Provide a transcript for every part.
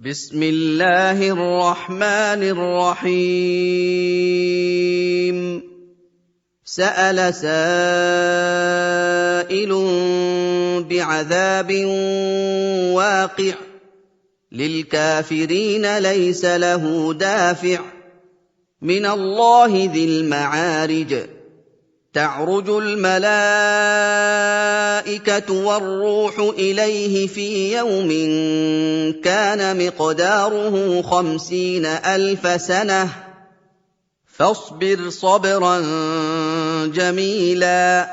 بسم الله الرحمن الرحيم سأل سائل بعذاب واقع للكافرين ليس له دافع من الله ذي المعارج تعرج الملائكة والروح إليه في يوم كان مقداره 50,000 سنة فاصبر صبرا جميلا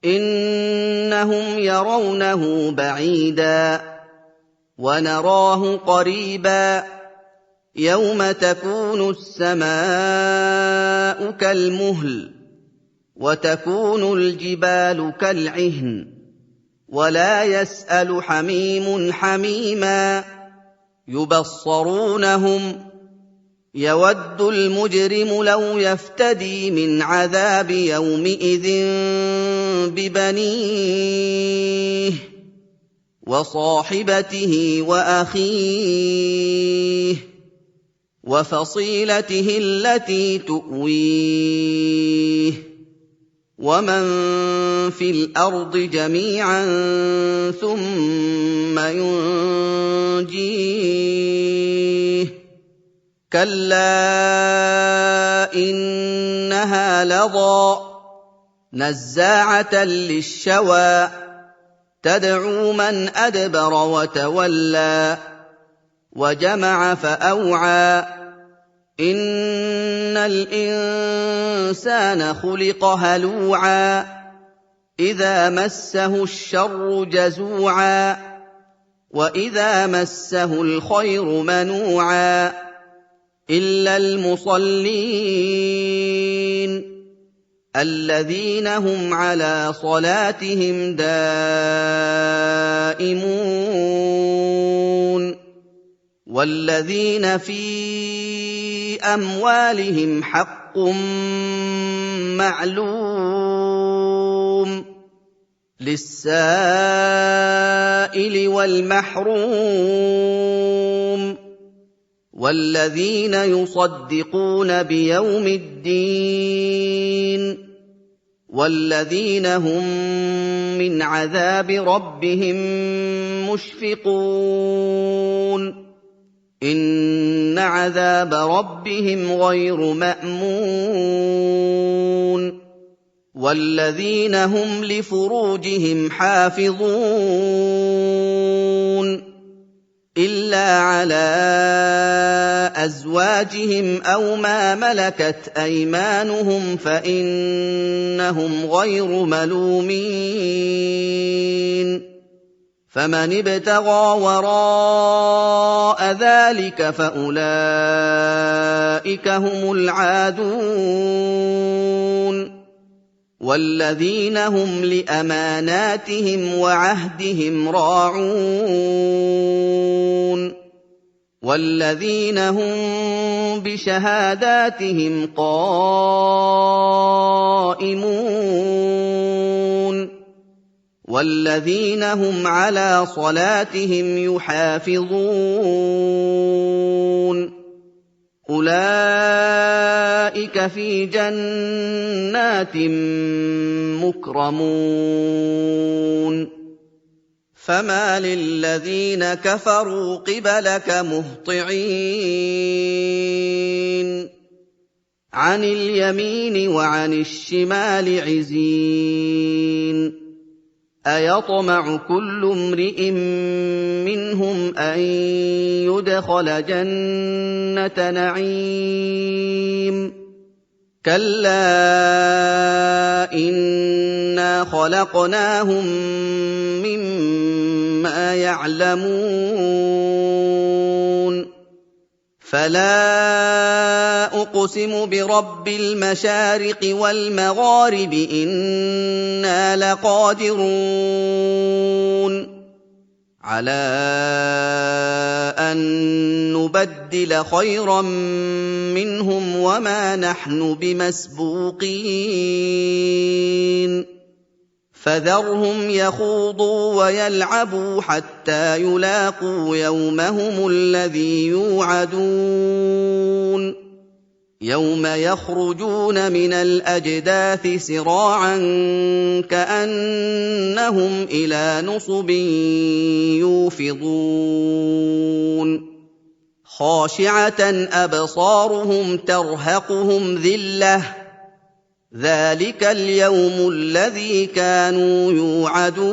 إنهم يرونه بعيدا ونراه قريبا يوم تكون السماء كالمهل وتكون الجبال كالعهن ولا يسأل حميم حميما يبصرونهم يود المجرم لو يفتدي من عذاب يومئذ ببنيه وصاحبته وأخيه وفصيلته التي تؤويه ومن في الأرض جميعا ثم ينجيه كلا إنها لظى نزاعة للشوى تدعو من أدبر وتولى وجمع فأوعى إن الإنسان خلق هلوعا إذا مسه الشر جزوعا وإذا مسه الخير منوعا إلا المصلين الذين هم على صلاتهم دائمون والذين في أموالهم حق معلوم للسائل والمحروم والذين يصدقون بيوم الدين والذين هم من عذاب ربهم مشفقون إن عذاب ربهم غير مأمون والذين هم لفروجهم حافظون إلا على أزواجهم أو ما ملكت أيمانهم فإنهم غير ملومين فمن ابتغى وراء ذلك فأولئك هم العادون والذين هم لأماناتهم وعهدهم راعون والذين هم بشهاداتهم قائمون والذين هم على صلاتهم يحافظون أولئك في جنات مكرمون فما للذين كفروا قبلك مهطعين عن اليمين وعن الشمال عزين أيطمع كل امرئ منهم أن يدخل جنة نعيم كلا إنا خلقناهم مما يعلمون فلا أقسم برب المشارق والمغارب إنا لقادرون على أن نبدل خيرا منهم وما نحن بمسبوقين فذرهم يخوضوا ويلعبوا حتى يلاقوا يومهم الذي يوعدون يوم يخرجون من الأجداث سراعا كأنهم إلى نصب يوفضون خاشعة أبصارهم ترهقهم ذلة ذلك اليوم الذي كانوا يوعدون